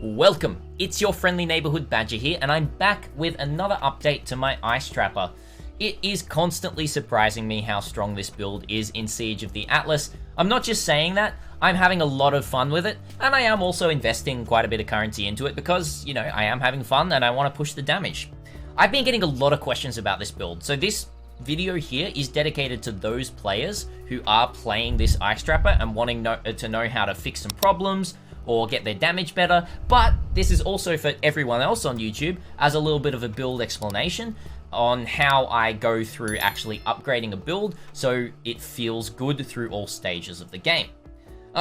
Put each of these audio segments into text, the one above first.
Welcome, it's your friendly neighborhood Badger here, and I'm back with another update to my Ice Trapper. It is constantly surprising me how strong this build is in Siege of the Atlas. I'm not just saying that, I'm having a lot of fun with it, and I am also investing quite a bit of currency into it because, you know, I am having fun and I want to push the damage. I've been getting a lot of questions about this build, so this video here is dedicated to those players who are playing this Ice Trapper and wanting to know how to fix some problems or get their damage better, but this is also for everyone else on YouTube as a little bit of a build explanation on how I go through actually upgrading a build so it feels good through all stages of the game.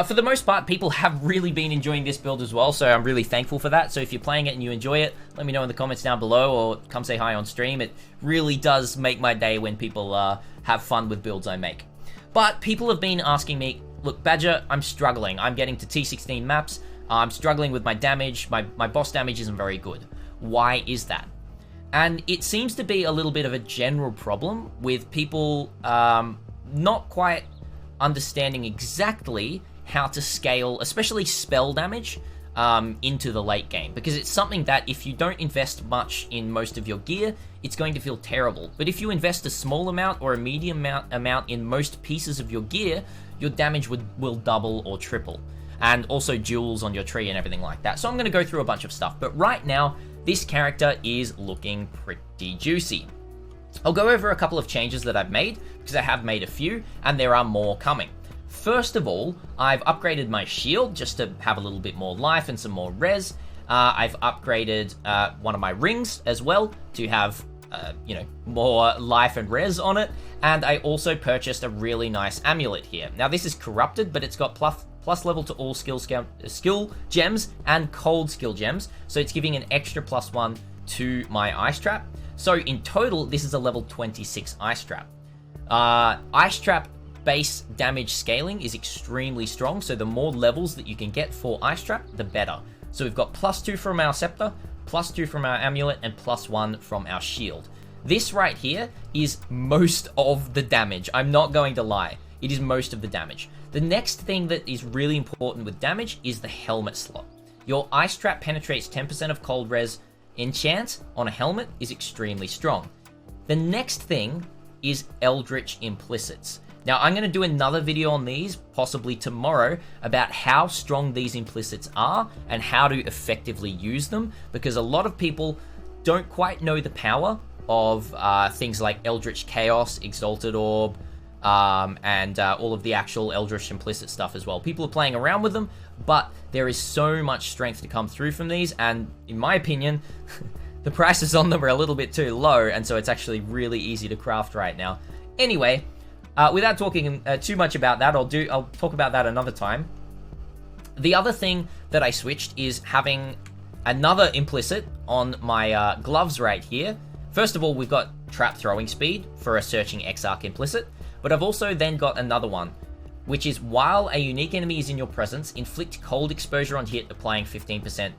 For the most part, people have really been enjoying this build as well, so I'm really thankful for that. So if you're playing it and you enjoy it, let me know in the comments down below or come say hi on stream. It really does make my day when people have fun with builds I make. But people have been asking me, look, Badger, I'm struggling. I'm getting to T16 maps. I'm struggling with my damage. My boss damage isn't very good. Why is that? And it seems to be a little bit of a general problem with people not quite understanding exactly how to scale, especially spell damage, into the late game. Because it's something that if you don't invest much in most of your gear, it's going to feel terrible. But if you invest a small amount or a medium amount in most pieces of your gear, your damage will double or triple. And also jewels on your tree and everything like that. So I'm going to go through a bunch of stuff. But right now, this character is looking pretty juicy. I'll go over a couple of changes that I've made, because I have made a few, and there are more coming. First of all, I've upgraded my shield just to have a little bit more life and some more res. I've upgraded one of my rings as well to have more life and res on it. And I also purchased a really nice amulet here. Now this is corrupted, but it's got plus level to all skill gems and cold skill gems. So it's giving an extra +1 to my Ice Trap. So in total, this is a level 26 Ice Trap. Ice Trap base damage scaling is extremely strong. So the more levels that you can get for Ice Trap, the better. So we've got +2 from our scepter, +2 from our amulet, and +1 from our shield. This right here is most of the damage. I'm not going to lie. It is most of the damage. The next thing that is really important with damage is the helmet slot. Your Ice Trap penetrates 10% of cold res enchant on a helmet is extremely strong. The next thing is Eldritch Implicits. Now I'm going to do another video on these, possibly tomorrow, about how strong these implicits are and how to effectively use them, because a lot of people don't quite know the power of things like Eldritch Chaos, Exalted Orb, and all of the actual Eldritch Implicit stuff as well. People are playing around with them, but there is so much strength to come through from these, and in my opinion, the prices on them are a little bit too low, and so it's actually really easy to craft right now. Anyway, without talking too much about that, I'll talk about that another time. The other thing that I switched is having another implicit on my gloves right here. First of all, we've got trap throwing speed for a searching Exarch implicit, but I've also then got another one, which is while a unique enemy is in your presence, inflict cold exposure on hit, applying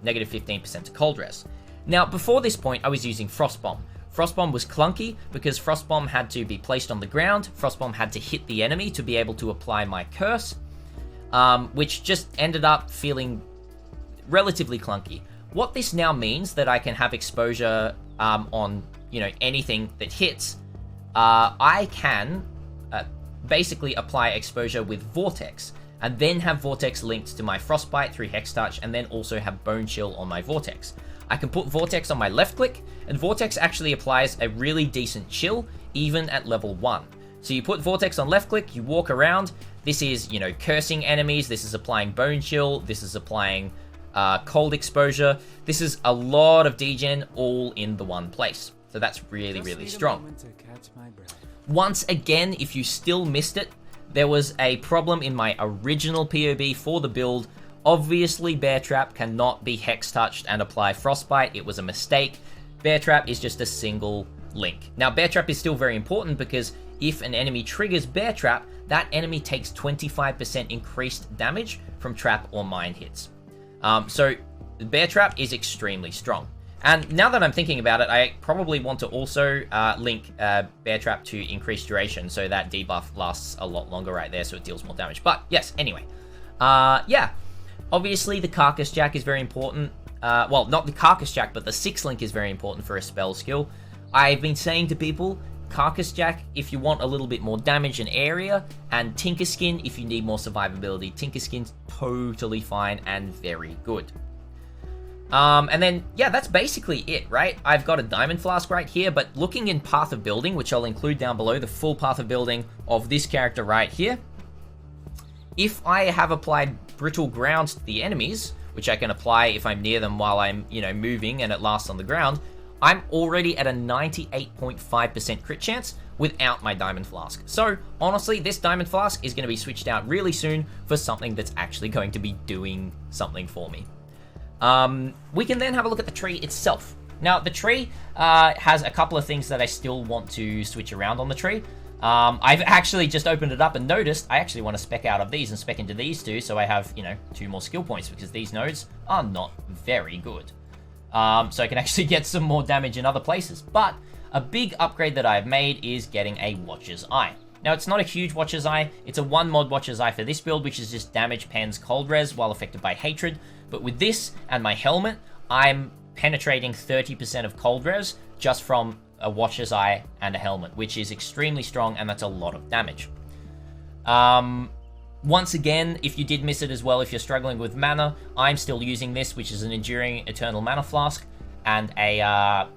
negative 15% to cold res. Now, before this point, I was using Frostbomb. Frostbomb was clunky because Frostbomb had to be placed on the ground. Frostbomb had to hit the enemy to be able to apply my curse, which just ended up feeling relatively clunky. What this now means that I can have exposure on anything that hits. I can basically apply exposure with Vortex, and then have Vortex linked to my Frostbite through Hex Touch, and then also have Bone Chill on my Vortex. I can put Vortex on my left click, and Vortex actually applies a really decent chill, even at level 1. So you put Vortex on left click, you walk around, this is, cursing enemies, this is applying Bone Chill, this is applying cold exposure, this is a lot of degen all in the one place. So that's really, really strong. Once again, if you still missed it, there was a problem in my original POB for the build. Obviously, Bear Trap cannot be Hex Touched and apply Frostbite. It was a mistake. Bear Trap is just a single link. Now, Bear Trap is still very important because if an enemy triggers Bear Trap, that enemy takes 25% increased damage from trap or mine hits. So, Bear Trap is extremely strong. And now that I'm thinking about it, I probably want to also link Bear Trap to increased duration, so that debuff lasts a lot longer right there, so it deals more damage. But yes, anyway. Yeah. Obviously, the Carcass Jack is very important. Well, not the Carcass Jack, but the 6-link is very important for a spell skill. I've been saying to people, Carcass Jack if you want a little bit more damage and area, and Tinker Skin if you need more survivability. Tinker Skin's totally fine and very good. And then, yeah, that's basically it, right? I've got a Diamond Flask right here, but looking in Path of Building, which I'll include down below, the full Path of Building of this character right here, if I have applied Brittle Ground to the enemies, which I can apply if I'm near them while I'm, moving and it lasts on the ground, I'm already at a 98.5% crit chance without my Diamond Flask. So, honestly, this Diamond Flask is going to be switched out really soon for something that's actually going to be doing something for me. We can then have a look at the tree itself. Now, the tree has a couple of things that I still want to switch around on the tree. I've actually just opened it up and noticed I actually want to spec out of these and spec into these two, so I have, 2 more skill points, because these nodes are not very good. So I can actually get some more damage in other places. But a big upgrade that I've made is getting a Watcher's Eye. Now, it's not a huge Watcher's Eye. It's a 1 mod Watcher's Eye for this build, which is just damage pens cold res while affected by hatred. But with this and my helmet, I'm penetrating 30% of cold res just from a Watcher's Eye and a helmet, which is extremely strong, and that's a lot of damage. Once again, if you did miss it as well, if you're struggling with mana, I'm still using this, which is an Enduring Eternal Mana Flask, and a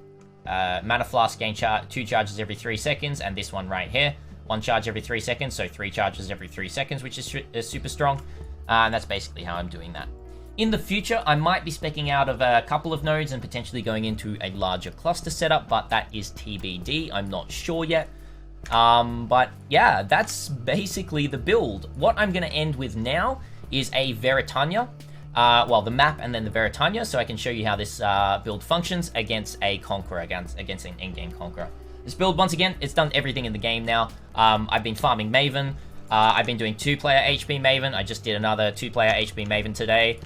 Mana Flask gain 2 charges every 3 seconds, and this one right here, 1 charge every 3 seconds, so 3 charges every 3 seconds, which is super strong, and that's basically how I'm doing that. In the future, I might be speccing out of a couple of nodes and potentially going into a larger cluster setup, but that is TBD. I'm not sure yet. But yeah, that's basically the build. What I'm going to end with now is a Veritania. Well, the map and then the Veritania, so I can show you how this build functions against a Conqueror, against an in-game Conqueror. This build, once again, it's done everything in the game now. I've been farming Maven. I've been doing 2-player HP Maven. I just did another 2-player HP Maven today,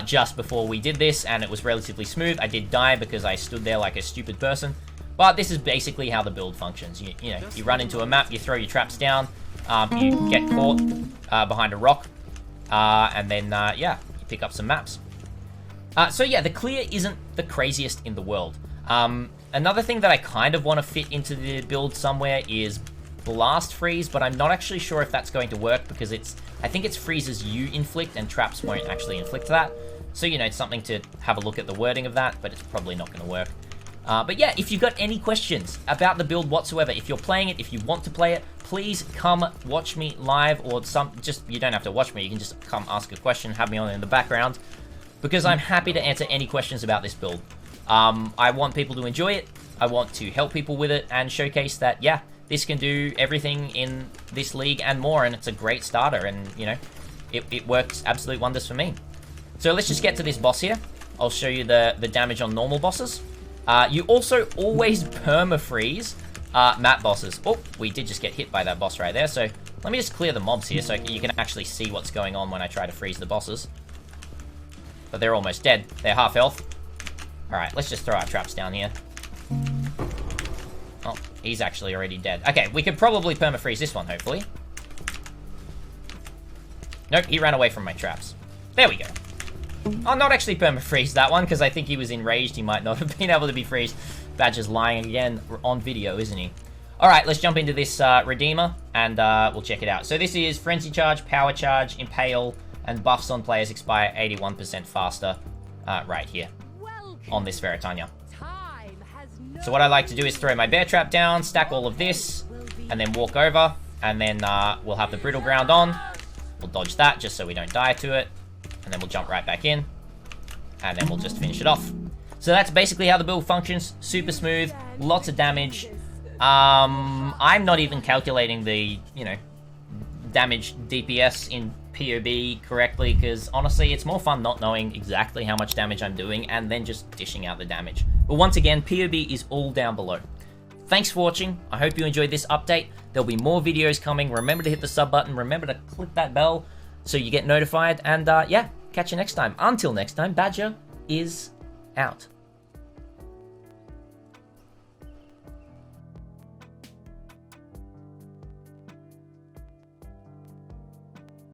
just before we did this, and it was relatively smooth. I did die because I stood there like a stupid person. But this is basically how the build functions. You run into a map, you throw your traps down, you get caught behind a rock, and then, yeah, you pick up some maps. So yeah, the clear isn't the craziest in the world. Another thing that I kind of want to fit into the build somewhere is Blast Freeze, but I'm not actually sure if that's going to work, because I think it's freezes you inflict, and traps won't actually inflict that. So, it's something to have a look at the wording of that, but it's probably not going to work. But yeah, if you've got any questions about the build whatsoever, if you're playing it, if you want to play it, please come watch me live, or you don't have to watch me, you can just come ask a question, have me on in the background, because I'm happy to answer any questions about this build. I want people to enjoy it, I want to help people with it, and showcase that, yeah, this can do everything in this league and more, and it's a great starter, and, it works absolute wonders for me. So let's just get to this boss here. I'll show you the damage on normal bosses. You also always perma-freeze map bosses. Oh, we did just get hit by that boss right there, so let me just clear the mobs here so you can actually see what's going on when I try to freeze the bosses. But they're almost dead. They're half health. Alright, let's just throw our traps down here. Oh, he's actually already dead. Okay, we could probably perma-freeze this one, hopefully. Nope, he ran away from my traps. There we go. I'll not actually perma-freeze that one, because I think he was enraged. He might not have been able to be freezed. Badger's lying again on video, isn't he? Alright, let's jump into this Redeemer, and we'll check it out. So this is Frenzy Charge, Power Charge, Impale, and buffs on players expire 81% faster right here on this Veritania. So what I like to do is throw my Bear Trap down, stack all of this, and then walk over, and then we'll have the Brittle Ground on. We'll dodge that just so we don't die to it. And then we'll jump right back in, and then we'll just finish it off. So that's basically how the build functions. Super smooth, lots of damage. I'm not even calculating the, damage DPS in PoE correctly, because honestly, it's more fun not knowing exactly how much damage I'm doing and then just dishing out the damage. But once again, PoE is all down below. Thanks for watching. I hope you enjoyed this update. There'll be more videos coming. Remember to hit the sub button. Remember to click that bell so you get notified. And yeah, catch you next time. Until next time, Badger is out.